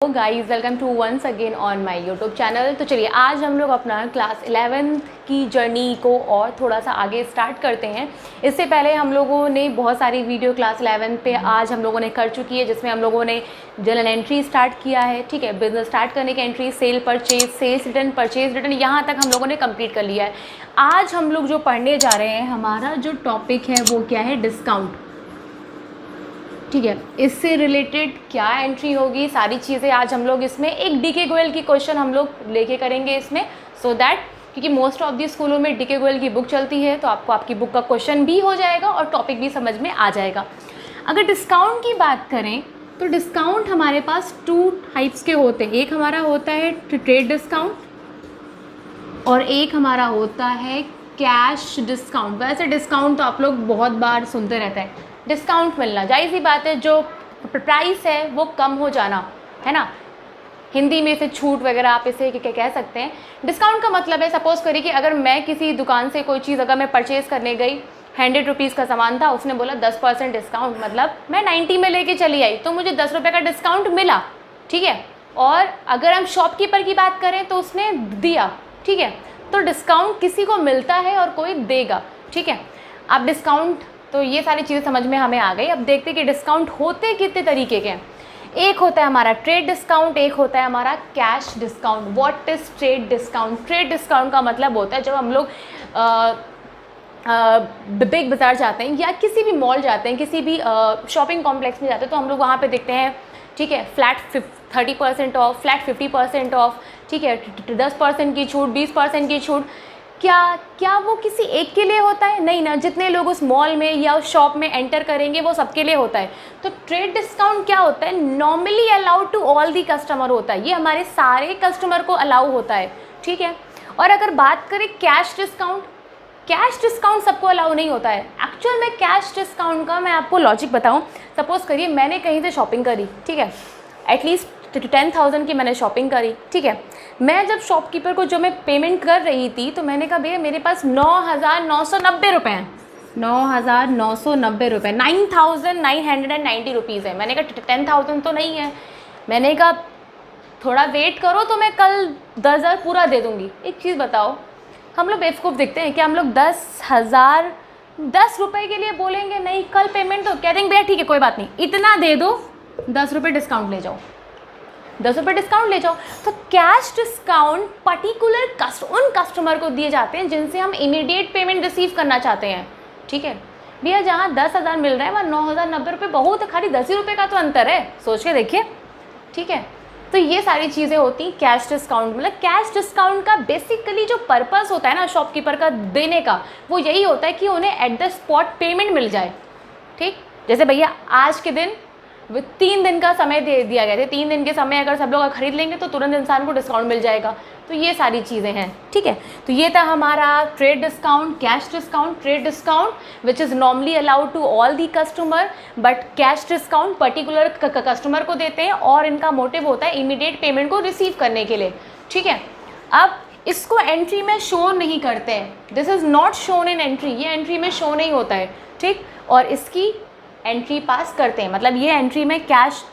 Guys welcome to once again on my YouTube channel. तो चलिए आज हम लोग अपना क्लास 11th की जर्नी को और थोड़ा सा आगे स्टार्ट करते हैं। इससे पहले हम लोगों ने बहुत सारी वीडियो क्लास 11 पे आज हम लोगों ने कर चुकी है, जिसमें हम लोगों ने जर्नल एंट्री स्टार्ट किया है। ठीक है, बिजनेस स्टार्ट करने की entry, sale purchase, sales return, purchase return, यहाँ तक हम लोगों ने कंप्लीट कर लिया है। आज हम लोग जो पढ़ने जा रहे हैं, हमारा जो टॉपिक है वो क्या है, डिस्काउंट। ठीक है, इससे रिलेटेड क्या एंट्री होगी, सारी चीज़ें आज हम लोग इसमें एक डीके गोयल की क्वेश्चन हम लोग लेके करेंगे इसमें, सो दैट क्योंकि मोस्ट ऑफ दी स्कूलों में डीके गोयल की बुक चलती है, तो आपको आपकी बुक का क्वेश्चन भी हो जाएगा और टॉपिक भी समझ में आ जाएगा। अगर डिस्काउंट की बात करें तो डिस्काउंट हमारे पास 2 टाइप्स के होते हैं। एक हमारा होता है ट्रेड डिस्काउंट और एक हमारा होता है कैश डिस्काउंट। वैसे डिस्काउंट तो आप लोग बहुत बार सुनते रहते हैं, डिस्काउंट मिलना, जाहिर सी बात है, जो प्राइस है वो कम हो जाना, है ना। हिंदी में इसे छूट वगैरह आप इसे कह सकते हैं। डिस्काउंट का मतलब है, सपोज करिए कि अगर मैं किसी दुकान से कोई चीज़ अगर मैं परचेज़ करने गई, 100 रुपीज़ का सामान था, उसने बोला 10% डिस्काउंट, मतलब मैं 90 में लेके चली आई तो मुझे 10 रुपये का डिस्काउंट मिला। ठीक है, और अगर हम शॉपकीपर की बात करें तो उसने दिया। ठीक है, तो डिस्काउंट किसी को मिलता है और कोई देगा। ठीक है, अब डिस्काउंट, तो ये सारी चीज़ें समझ में हमें आ गई। अब देखते हैं कि डिस्काउंट होते कितने तरीके के हैं। एक होता है हमारा ट्रेड डिस्काउंट, एक होता है हमारा cash discount. What is trade discount? Trade discount का मतलब होता है जब हम लोग बिग बाज़ार जाते हैं या किसी भी मॉल जाते हैं, किसी भी शॉपिंग कॉम्प्लेक्स में जाते हैं, तो हम लोग वहाँ पे देखते हैं, ठीक है, फ्लैट 30% ऑफ, फ्लैट 50% ऑफ, ठीक है, 10% की छूट, 20% की छूट। क्या वो किसी एक के लिए होता है? नहीं ना, जितने लोग उस मॉल में या उस शॉप में एंटर करेंगे वो सबके लिए होता है। तो ट्रेड डिस्काउंट क्या होता है? Normally allowed to all the customer होता है, ये हमारे सारे कस्टमर को अलाउ होता है। ठीक है, और अगर बात करें कैश डिस्काउंट, कैश डिस्काउंट सबको अलाउ नहीं होता है। एक्चुअल में कैश डिस्काउंट का मैं आपको लॉजिक बताऊँ। सपोज़ करिए मैंने कहीं से शॉपिंग करी, ठीक है, एटलीस्ट 10,000 की मैंने शॉपिंग करी। ठीक है, मैं जब शॉपकीपर को जो मैं पेमेंट कर रही थी तो मैंने कहा भैया मेरे पास 9,990 रुपये हैं, 9,990 रुपये, 9,990 रुपीज़ है। मैंने कहा 10,000 तो नहीं है। मैंने कहा थोड़ा वेट करो तो मैं कल 10,000 पूरा दे दूँगी। एक चीज़ बताओ, हम लोग बेवकूफ़ दिखते हैं कि हम लोग 10,000 10 रुपये के लिए बोलेंगे नहीं कल पेमेंट, तो कह देंगे भैया ठीक है कोई बात नहीं, इतना दे दो, 10 रुपये डिस्काउंट ले जाओ, 10 रुपये डिस्काउंट ले जाओ। तो कैश डिस्काउंट पर्टिकुलर उन कस्टमर को दिए जाते हैं जिनसे हम इमीडिएट पेमेंट रिसीव करना चाहते हैं। ठीक है भैया, जहाँ 10,000 मिल रहा है वहाँ 9,090 रुपये बहुत है, खाली 10 ही रुपये का तो अंतर है, सोच के देखिए। ठीक है, तो ये सारी चीज़ें होती हैं कैश डिस्काउंट। मतलब कैश डिस्काउंट का बेसिकली जो पर्पस होता है ना शॉपकीपर का देने का, वो यही होता है कि उन्हें एट द स्पॉट पेमेंट मिल जाए। ठीक, जैसे भैया आज के दिन 3 दिन का समय दे दिया गया था, 3 दिन के समय अगर सब लोग खरीद लेंगे तो तुरंत इंसान को डिस्काउंट मिल जाएगा। तो ये सारी चीज़ें हैं। ठीक है, तो ये था हमारा trade discount, cash discount. Trade discount which is normally allowed to all the customer, but cash discount particular customer को देते हैं और इनका मोटिव होता है इमीडिएट पेमेंट को रिसीव करने के लिए। ठीक है, अब इसको एंट्री में शो नहीं करते हैं, this is not shown in entry, ये एंट्री में शो नहीं होता है। ठीक, और इसकी एंट्री पास करते हैं, मतलब ये एंट्री में कैश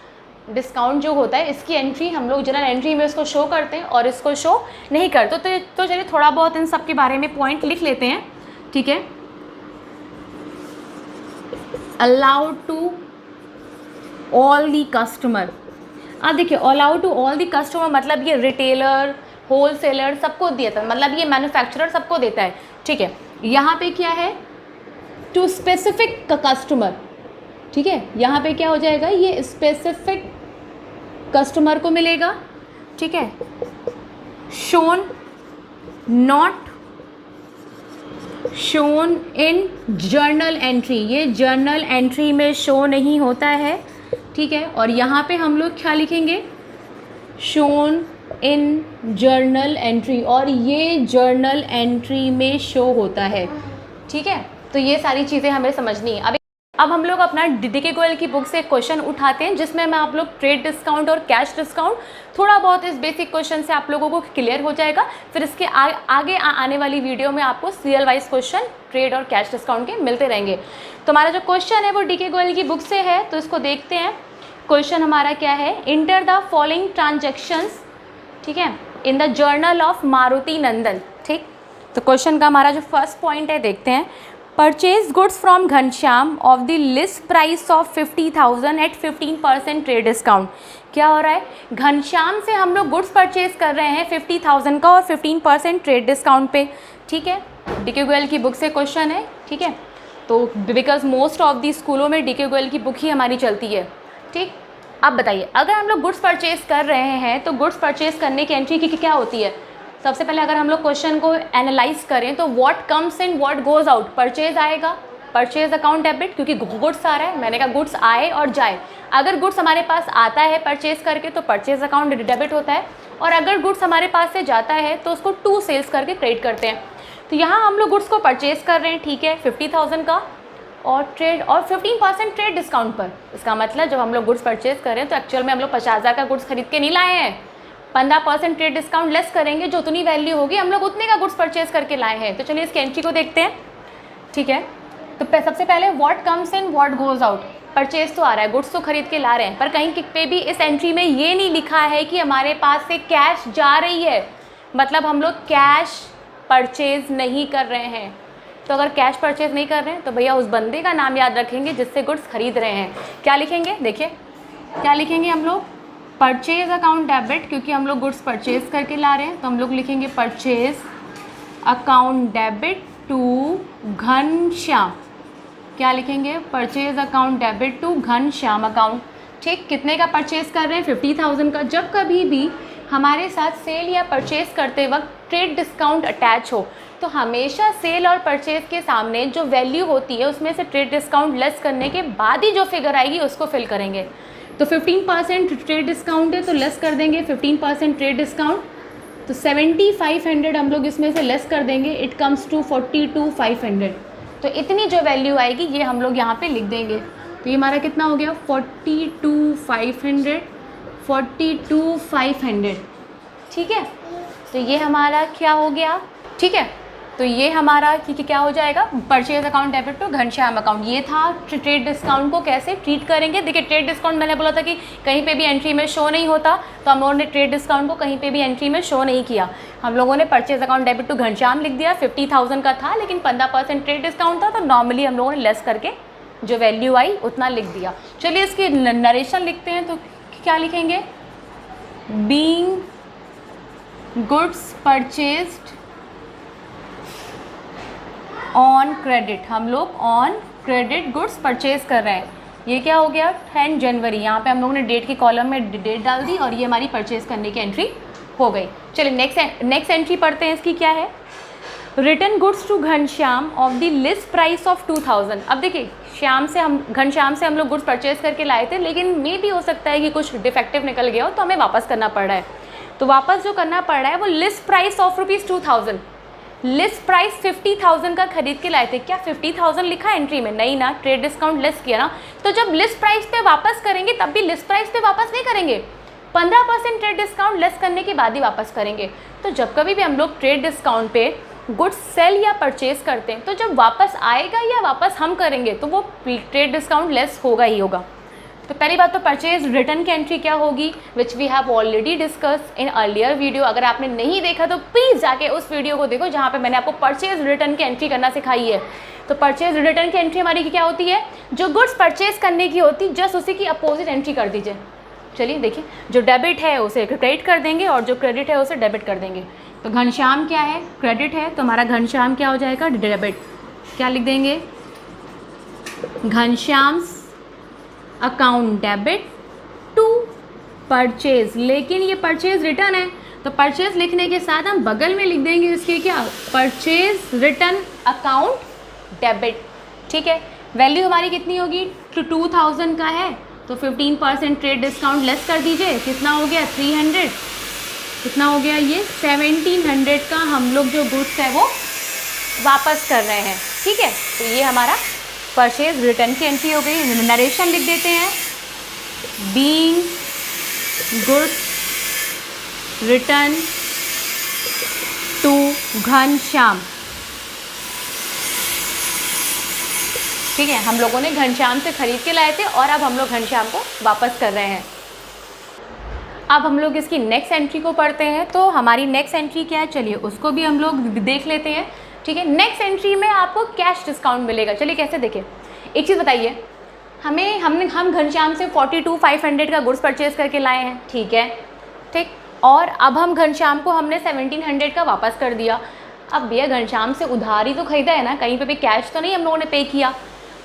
डिस्काउंट जो होता है इसकी एंट्री हम लोग जनरल एंट्री में इसको शो करते हैं और इसको शो नहीं करते। तो चलिए थोड़ा बहुत इन सब के बारे में पॉइंट लिख लेते हैं। ठीक है, allowed to all the customer. अब देखिए, allowed to all the customer मतलब ये रिटेलर, होलसेलर सबको देता है, मतलब ये मैन्युफैक्चरर सबको देता है। ठीक है, यहाँ पे क्या है, टू स्पेसिफिक कस्टमर। ठीक है, यहाँ पे क्या हो जाएगा, ये स्पेसिफिक कस्टमर को मिलेगा। ठीक है, shown not shown in journal entry, ये जर्नल एंट्री में शो नहीं होता है। ठीक है, और यहाँ पे हम लोग क्या लिखेंगे, शोन इन जर्नल एंट्री, और ये जर्नल एंट्री में शो होता है। ठीक है, तो ये सारी चीज़ें हमें समझनी है। अब हम लोग अपना डीके गोयल की बुक से क्वेश्चन उठाते हैं, जिसमें मैं आप लोग ट्रेड डिस्काउंट और कैश डिस्काउंट थोड़ा बहुत इस बेसिक क्वेश्चन से आप लोगों को क्लियर हो जाएगा। फिर इसके आगे आने वाली वीडियो में आपको सीरियल वाइज क्वेश्चन ट्रेड और कैश डिस्काउंट के मिलते रहेंगे। तो हमारा जो क्वेश्चन है वो डीके गोयल की बुक से है, तो इसको देखते हैं। क्वेश्चन हमारा क्या है, इंटर द फॉलोइंग ट्रांजैक्शंस, ठीक है, in the journal of Maruti Nandan. ठीक, तो क्वेश्चन का हमारा जो फर्स्ट पॉइंट है देखते हैं, purchase goods from Ghanshyam of the list price of 50,000 at 15% trade discount. क्या हो रहा है, घनश्याम से हम लोग गुड्स परचेज कर रहे हैं 50,000 का और 15% ट्रेड डिस्काउंट पे। ठीक है, डीके गोयल की बुक से क्वेश्चन है। ठीक है, तो बिकॉज मोस्ट ऑफ दी स्कूलों में डीके गोयल की बुक ही हमारी चलती है। ठीक, अब बताइए, अगर हम लोग गुड्स परचेज कर रहे हैं तो गुड्स परचेज करने की एंट्री की क्या होती है। सबसे पहले अगर हम लोग क्वेश्चन को एनालाइज करें तो what comes in what goes out, purchase आएगा, परचेज अकाउंट डेबिट, क्योंकि गुड्स आ रहा है, मैंने कहा गुड्स आए और जाए। अगर गुड्स हमारे पास आता है परचेज करके तो परचेज अकाउंट डेबिट होता है, और अगर गुड्स हमारे पास से जाता है तो उसको टू सेल्स करके क्रेडिट करते हैं। तो यहाँ हम लोग गुड्स को परचेज कर रहे हैं, ठीक है, 50,000 का और 15% ट्रेड डिस्काउंट पर। इसका मतलब जब हम लोग गुड्स परचेज कर रहे हैं तो एक्चुअल में हम लोग 50,000 का गुड्स खरीद के नहीं लाए हैं, 15% ट्रेड डिस्काउंट लेस करेंगे, जो उतनी वैल्यू होगी हम लोग उतने का गुड्स परचेज करके लाए हैं। तो चलिए इसकी एंट्री को देखते हैं। ठीक है, तो सबसे पहले what comes in what goes out, purchase तो आ रहा है, गुड्स तो खरीद के ला रहे हैं, पर कहीं पे भी इस एंट्री में ये नहीं लिखा है कि हमारे पास से कैश जा रही है, मतलब हम लोग कैश परचेज नहीं कर रहे हैं। तो अगर कैश परचेज नहीं कर रहे हैं तो भैया उस बंदे का नाम याद रखेंगे जिससे गुड्स खरीद रहे हैं। क्या लिखेंगे, देखिए क्या लिखेंगे हम लोग, परचेज अकाउंट डेबिट, क्योंकि हम लोग गुड्स परचेज करके ला रहे हैं तो हम लोग लिखेंगे purchase account debit to Ghanshyam. क्या लिखेंगे, purchase account debit to Ghanshyam account. ठीक, कितने का परचेज कर रहे हैं, 50,000 का। जब कभी भी हमारे साथ सेल या परचेज करते वक्त ट्रेड डिस्काउंट अटैच हो तो हमेशा सेल और परचेज के सामने जो वैल्यू होती है उसमें से ट्रेड डिस्काउंट लेस करने के बाद ही जो फिगर आएगी उसको फिल करेंगे। तो 15% ट्रेड डिस्काउंट है तो लेस कर देंगे 15% ट्रेड डिस्काउंट, तो 7500 हम लोग इसमें से लेस कर देंगे, इट कम्स टू 42,500। तो इतनी जो वैल्यू आएगी ये हम लोग यहाँ पे लिख देंगे। तो ये हमारा कितना हो गया, 42,500। ठीक है, तो ये हमारा क्या हो गया। ठीक है, तो ये हमारा क्या हो जाएगा, purchase account debit to Ghanshyam account. ये था ट्रेड डिस्काउंट को कैसे ट्रीट करेंगे। देखिए ट्रेड डिस्काउंट मैंने बोला था कि कहीं पे भी एंट्री में शो नहीं होता, तो हम लोगों ने ट्रेड डिस्काउंट को कहीं पे भी एंट्री में शो नहीं किया। हम लोगों ने purchase account debit to Ghanshyam लिख दिया, 50,000 का था लेकिन 15% ट्रेड डिस्काउंट था, तो नॉर्मली हम लोगों ने लेस करके जो वैल्यू आई उतना लिख दिया। चलिए इसकी नरेशन लिखते हैं, तो क्या लिखेंगे, being goods purchased on credit, हम लोग ऑन क्रेडिट गुड्स परचेज कर रहे हैं। ये क्या हो गया, 10 जनवरी, यहाँ पे हम लोगों ने डेट की कॉलम में डेट डाल दी और ये हमारी परचेज करने की एंट्री हो गई। चलिए नेक्स्ट एंट्री पढ़ते हैं, इसकी क्या है, return goods to Ghanshyam of the list price of 2000। अब देखिए घनश्याम से हम लोग गुड्स परचेज करके लाए थे, लेकिन मे भी हो सकता है कि कुछ डिफेक्टिव निकल गया हो तो हमें वापस करना पड़ रहा है। तो वापस जो करना पड़ रहा है वो list price of ₹2000, list price 50,000 का खरीद के लाए थे। क्या 50,000 लिखा एंट्री में, नहीं ना, ट्रेड डिस्काउंट लेस किया ना। तो जब लिस्ट प्राइस पे वापस करेंगे तब भी लिस्ट प्राइस पे वापस नहीं करेंगे, 15% ट्रेड डिस्काउंट लेस करने के बाद ही वापस करेंगे। तो जब कभी भी हम लोग ट्रेड डिस्काउंट पे गुड्स सेल या परचेज करते हैं तो जब वापस आएगा या वापस हम करेंगे तो वो ट्रेड डिस्काउंट लेस होगा ही होगा। तो पहली बात तो परचेज रिटर्न की एंट्री क्या होगी, which we have already discuss in earlier video. अगर आपने नहीं देखा तो प्लीज़ जाके उस वीडियो को देखो जहाँ पे मैंने आपको परचेज रिटर्न की एंट्री करना सिखाई है। तो परचेज रिटर्न की एंट्री हमारी क्या होती है, जो गुड्स परचेज करने की होती जस्ट उसी की अपोजिट एंट्री कर दीजिए। चलिए देखिए, जो डेबिट है उसे क्रेडिट कर देंगे और जो क्रेडिट है उसे डेबिट कर देंगे। तो घनश्याम क्या है, क्रेडिट है, तो हमारा घनश्याम क्या हो जाएगा, डेबिट। क्या लिख देंगे, Ghanshyam account debit to purchase, लेकिन ये परचेज रिटर्न है तो परचेज लिखने के साथ हम बगल में लिख देंगे इसके क्या, परचेज रिटर्न अकाउंट डेबिट। ठीक है, वैल्यू हमारी कितनी होगी, 2000 का है तो 15% ट्रेड डिस्काउंट लेस कर दीजिए, कितना हो गया 300, कितना हो गया ये 1700 का हम लोग जो गुड्स है वो वापस कर रहे हैं। ठीक है, तो ये हमारा परचेज रिटर्न की एंट्री हो गई। नरेशन लिख देते हैं, being goods return to Ghanshyam. ठीक है, हम लोगों ने घनश्याम से ख़रीद के लाए थे और अब हम लोग घनश्याम को वापस कर रहे हैं। अब हम लोग इसकी नेक्स्ट एंट्री को पढ़ते हैं। तो हमारी नेक्स्ट एंट्री क्या है, चलिए उसको भी हम लोग देख लेते हैं। ठीक है, नेक्स्ट एंट्री में आपको कैश डिस्काउंट मिलेगा। चलिए कैसे देखें, एक चीज़ बताइए, हम घनश्याम से 42,500 का गुड्स परचेज़ करके लाए हैं, ठीक है, ठीक, और अब हम घनश्याम को हमने 1,700 का वापस कर दिया। अब भैया घनश्याम से उधारी तो ख़रीदा है ना, कहीं पे भी कैश तो नहीं हम लोगों ने पे किया।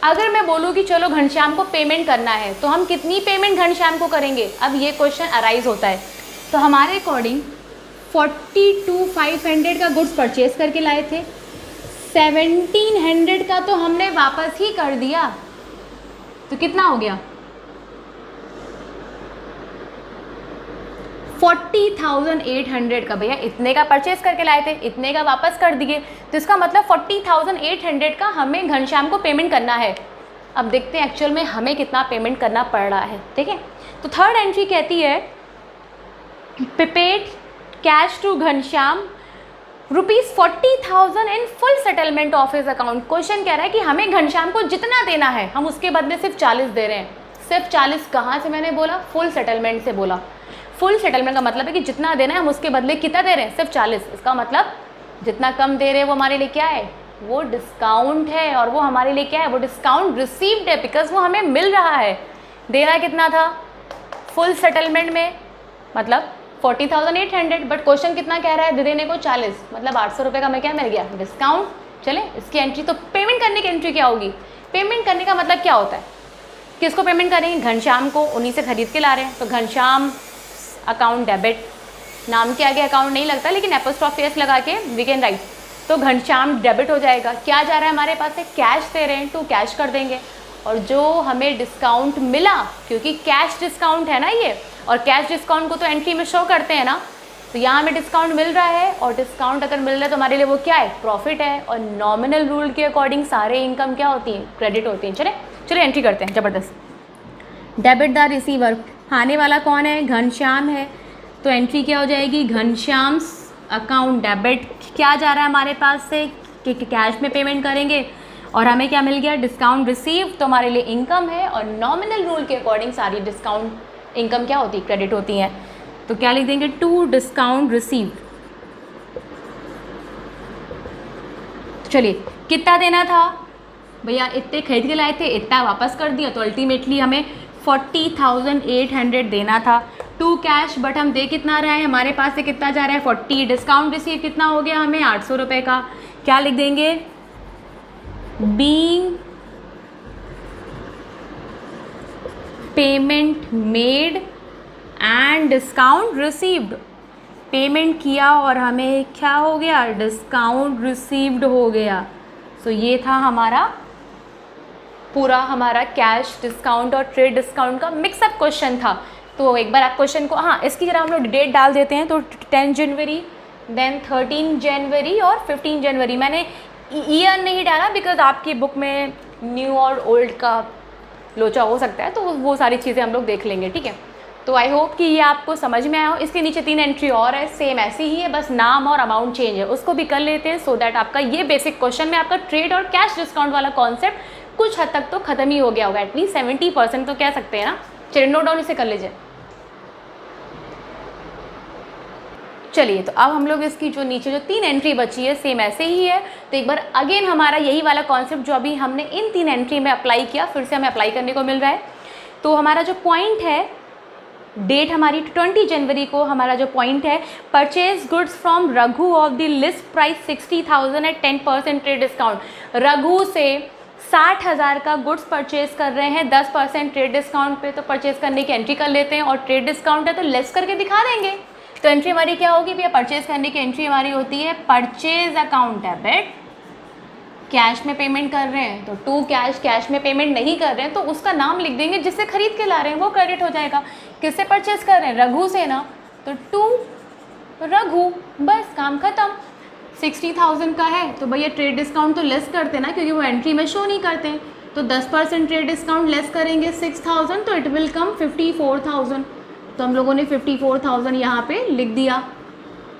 अगर मैं बोलूँ कि चलो घनश्याम को पेमेंट करना है तो हम कितनी पेमेंट घनश्याम को करेंगे, अब ये क्वेश्चन अराइज होता है। तो हमारे अकॉर्डिंग 42,500 का गुड्स परचेज़ करके लाए थे, 1,700 का तो हमने वापस ही कर दिया, तो कितना हो गया 40,800 का। भैया इतने का परचेस करके लाए थे, इतने का वापस कर दिए, तो इसका मतलब 40,800 का हमें घनश्याम को पेमेंट करना है। अब देखते हैं एक्चुअल में हमें कितना पेमेंट करना पड़ रहा है। ठीक है, तो थर्ड एंट्री कहती है paid cash to Ghanshyam ₹40,000 in full settlement of his account. Question कह रहा है कि हमें घनश्याम को जितना देना है हम उसके बदले सिर्फ 40 दे रहे हैं। सिर्फ 40 कहाँ से मैंने बोला, फुल सेटलमेंट से बोला। फुल सेटलमेंट का मतलब है कि जितना देना है हम उसके बदले कितना दे रहे हैं, सिर्फ 40। इसका मतलब जितना कम दे रहे हैं वो हमारे लिए क्या है, वो डिस्काउंट है, और वो हमारे लिए क्या है, वो डिस्काउंट रिसीव्ड है, बिकॉज वो हमें मिल रहा है। देना कितना था फुल सेटलमेंट में, मतलब 40,800, बट क्वेश्चन कितना कह रहा है, देने को 40, मतलब 800 रुपये का हमें क्या मिल गया, डिस्काउंट। चले इसकी एंट्री, तो पेमेंट करने की एंट्री क्या होगी, पेमेंट करने का मतलब क्या होता है, किसको पेमेंट करेंगे, घनश्याम को, उन्हीं से खरीद के ला रहे हैं, तो घनश्याम अकाउंट डेबिट, नाम के आगे अकाउंट नहीं लगता लेकिन एपोस्ट्रोफी एस लगा के वी कैन राइट, तो घनश्याम डेबिट हो जाएगा। क्या जा रहा है हमारे पास से, कैश दे रहे हैं, टू कैश कर देंगे, और जो हमें डिस्काउंट मिला, क्योंकि कैश डिस्काउंट है ना ये, और कैश डिस्काउंट को तो एंट्री में शो करते हैं ना, तो यहाँ हमें डिस्काउंट मिल रहा है, और डिस्काउंट अगर मिल रहा है तो हमारे लिए वो क्या है, प्रॉफिट है, और नॉमिनल रूल के अकॉर्डिंग सारे इनकम क्या होती हैं, क्रेडिट होती हैं। चले एंट्री करते हैं, ज़बरदस्त। डेबिट द रिसीवर, आने वाला कौन है, घनश्याम है, तो एंट्री क्या हो जाएगी, घनश्याम अकाउंट डेबिट, क्या जा रहा है हमारे पास से कि कैश में पेमेंट करेंगे, और हमें क्या मिल गया, डिस्काउंट रिसीव, तो हमारे लिए इनकम है, और नॉमिनल रूल के अकॉर्डिंग सारी डिस्काउंट इनकम क्या होती है, क्रेडिट होती हैं। तो क्या लिख देंगे, टू डिस्काउंट रिसीव। चलिए कितना देना था भैया, इतने खरीद के लाए थे, इतना वापस कर दिया, तो अल्टीमेटली हमें 40,800 देना था टू कैश, बट हम दे कितना रहे हैं, हमारे पास से कितना जा रहा है 40, डिस्काउंट रिसीव कितना हो गया हमें 800 रुपये का। क्या लिख देंगे, being payment made and discount received, payment किया और हमें क्या हो गया, डिस्काउंट रिसीव्ड हो गया। सो ये था हमारा पूरा हमारा कैश डिस्काउंट और ट्रेड डिस्काउंट का मिक्सअप क्वेश्चन था। तो एक बार आप क्वेश्चन को, हाँ इसकी जरा हम लोग डेट डाल देते हैं, तो 10 जनवरी, देन 13 जनवरी और 15 जनवरी। मैंने ईयर नहीं डाला बिकॉज आपकी बुक में न्यू और ओल्ड का लोचा हो सकता है, तो वो सारी चीज़ें हम लोग देख लेंगे। ठीक है, तो आई होप कि ये आपको समझ में आया हो। इसके नीचे 3 एंट्री और है, सेम ऐसी ही है, बस नाम और अमाउंट चेंज है, उसको भी कर लेते हैं, सो दैट आपका ये बेसिक क्वेश्चन में आपका ट्रेड और कैश डिस्काउंट वाला कॉन्सेप्ट कुछ हद तक तो खत्म ही हो गया होगा, एटलीस्ट 70% तो कह सकते हैं ना। चलिए नोट डाउन इसे कर लीजिए। चलिए तो अब हम लोग इसकी जो नीचे जो 3 एंट्री बची है सेम ऐसे ही है, तो एक बार अगेन हमारा यही वाला कॉन्सेप्ट जो अभी हमने इन 3 एंट्री में अप्लाई किया, फिर से हमें अप्लाई करने को मिल रहा है। तो हमारा जो पॉइंट है, डेट हमारी 20 जनवरी को, हमारा जो पॉइंट है, purchase goods from Raghu of the list price 60,000 at 10% trade discount. Raghu से 60,000 का गुड्स परचेज कर रहे हैं 10% ट्रेड डिस्काउंट पे, तो परचेज करने की एंट्री कर लेते हैं, और ट्रेड डिस्काउंट है तो लेस करके दिखा देंगे। तो एंट्री हमारी क्या होगी भैया, परचेज करने की एंट्री हमारी होती है परचेज अकाउंट डेबिट, कैश में पेमेंट कर रहे हैं तो टू कैश, कैश में पेमेंट नहीं कर रहे हैं तो उसका नाम लिख देंगे जिससे खरीद के ला रहे हैं, वो क्रेडिट हो जाएगा। किससे परचेज कर रहे हैं, रघु से ना, तो टू रघु, बस काम खत्म। 60,000 का है तो भैया ट्रेड डिस्काउंट तो लेस करते ना, क्योंकि वो एंट्री में शो नहीं करते हैं, तो 10% ट्रेड डिस्काउंट लेस करेंगे 6,000, तो इट विल कम 54,000। तो हम लोगों ने 54,000 यहाँ पे लिख दिया।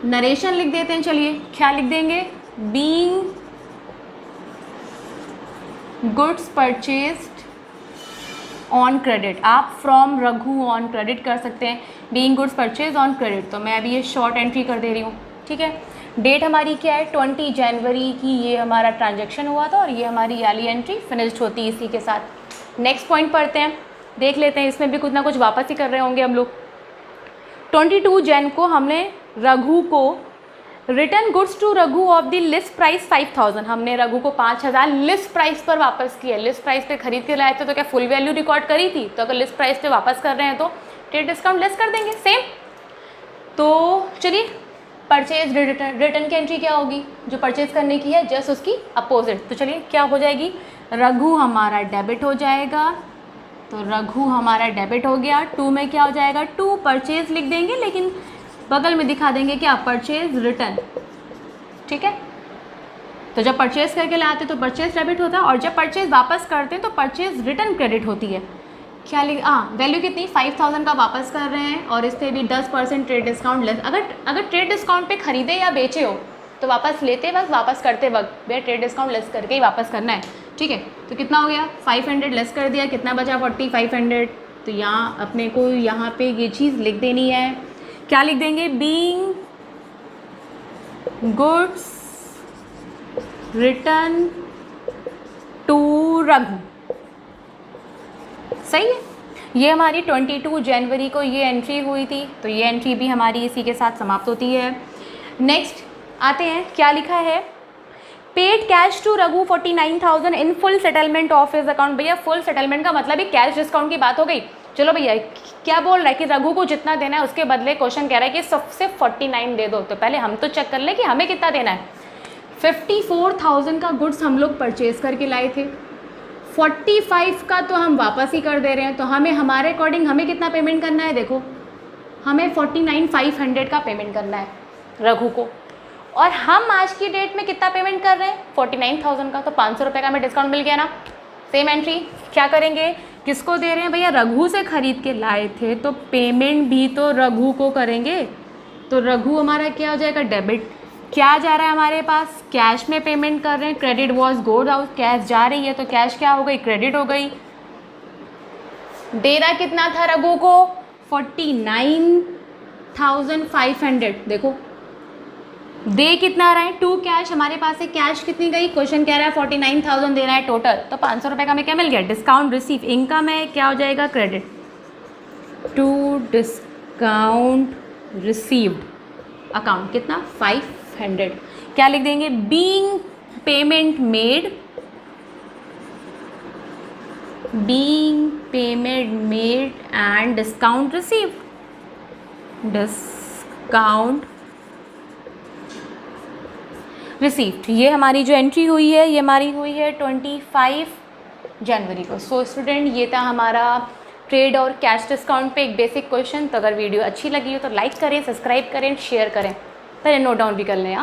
नरेशन लिख देते हैं, चलिए क्या लिख देंगे, being goods purchased on credit, आप फ्रॉम रघु ऑन क्रेडिट कर सकते हैं, being goods purchase on credit. तो मैं अभी ये शॉर्ट एंट्री कर दे रही हूँ, ठीक है। डेट हमारी क्या है, 20 जनवरी की ये हमारा ट्रांजैक्शन हुआ था और ये हमारी वाली एंट्री फिनिश्ड होती है इसी के साथ। नेक्स्ट पॉइंट पढ़ते हैं, देख लेते हैं, इसमें भी कुछ ना कुछ वापस ही कर रहे होंगे हम लोग। 22 जन को हमने रघु को return goods to Raghu of the list price 5000, हमने रघु को 5000 लिस्ट प्राइस पर वापस किया। लिस्ट प्राइस पे खरीद के लाए थे तो क्या फुल वैल्यू रिकॉर्ड करी थी, तो अगर लिस्ट प्राइस पे वापस कर रहे हैं तो ट्रेड डिस्काउंट लेस कर देंगे सेम। तो चलिए परचेज रिटर्न की एंट्री क्या होगी, जो परचेज करने की है जस्ट उसकी अपोजिट। तो चलिए क्या हो जाएगी, रघु हमारा डेबिट हो जाएगा, तो रघु हमारा डेबिट हो गया। 2 में क्या हो जाएगा, 2 परचेज लिख देंगे लेकिन बगल में दिखा देंगे क्या, परचेज रिटर्न, ठीक है। तो जब परचेज करके लाते तो परचेज डेबिट होता है और जब परचेज वापस करते हैं तो परचेज रिटर्न क्रेडिट होती है। क्या लिख, वैल्यू कितनी 5000 का वापस कर रहे हैं और इस पर भी 10% ट्रेड डिस्काउंट लेस। अगर ट्रेड डिस्काउंट पे खरीदे या बेचे हो तो वापस लेते वक्त, वापस करते वक्त भैया ट्रेड डिस्काउंट लेस करके ही वापस करना है, ठीक है। तो कितना हो गया, 500 लेस कर दिया, कितना बचा 4500। तो यहाँ अपने को यहाँ पे ये चीज़ लिख देनी है, क्या लिख देंगे, being goods return to Raghu, सही है। ये हमारी 22 जनवरी को ये एंट्री हुई थी, तो ये एंट्री भी हमारी इसी के साथ समाप्त होती है। नेक्स्ट आते हैं, क्या लिखा है, paid cash to Raghu 49,000 in full settlement of his account. भैया फुल सेटलमेंट का मतलब ही कैश डिस्काउंट की बात हो गई। चलो भैया क्या बोल रहा है कि रघु को जितना देना है उसके बदले क्वेश्चन कह रहा है कि सबसे 49 दे दो। तो पहले हम तो चेक कर ले कि हमें कितना देना है। 54,000 का गुड्स हम लोग परचेज करके लाए थे, 45 का तो हम वापस ही कर दे रहे हैं, तो हमें हमारे अकॉर्डिंग हमें कितना पेमेंट करना है, देखो हमें 49,500 का पेमेंट करना है रघु को। और हम आज की डेट में कितना पेमेंट कर रहे हैं, 49,000 का, तो 500 रुपये का हमें डिस्काउंट मिल गया ना। सेम एंट्री क्या करेंगे, किसको दे रहे हैं भैया, रघु से खरीद के लाए थे तो पेमेंट भी तो रघु को करेंगे। तो रघु हमारा क्या हो जाएगा, डेबिट। क्या जा रहा है हमारे पास, कैश में पेमेंट कर रहे हैं, क्रेडिट वॉज गोड आउट, कैश जा रही है तो कैश क्या हो गई, क्रेडिट हो गई। देना कितना था रघु को, 49,500। देखो दे कितना रहा है, 2 कैश, हमारे पास है कैश कितनी गई, क्वेश्चन कह रहा है 49,000 देना है टोटल, तो 500 रुपये का हमें क्या मिल गया, डिस्काउंट रिसीव। इनकम है, क्या हो जाएगा, credit to discount received account, कितना 500। क्या लिख देंगे, being payment made, being payment made and discount received, discount received. ये हमारी जो एंट्री हुई है ये हमारी हुई है 25 जनवरी को। सो स्टूडेंट ये था हमारा ट्रेड और कैश डिस्काउंट पे एक बेसिक क्वेश्चन। तो अगर वीडियो अच्छी लगी हो तो लाइक करें, सब्सक्राइब करें, शेयर करें, पहले नोट डाउन भी कर लें।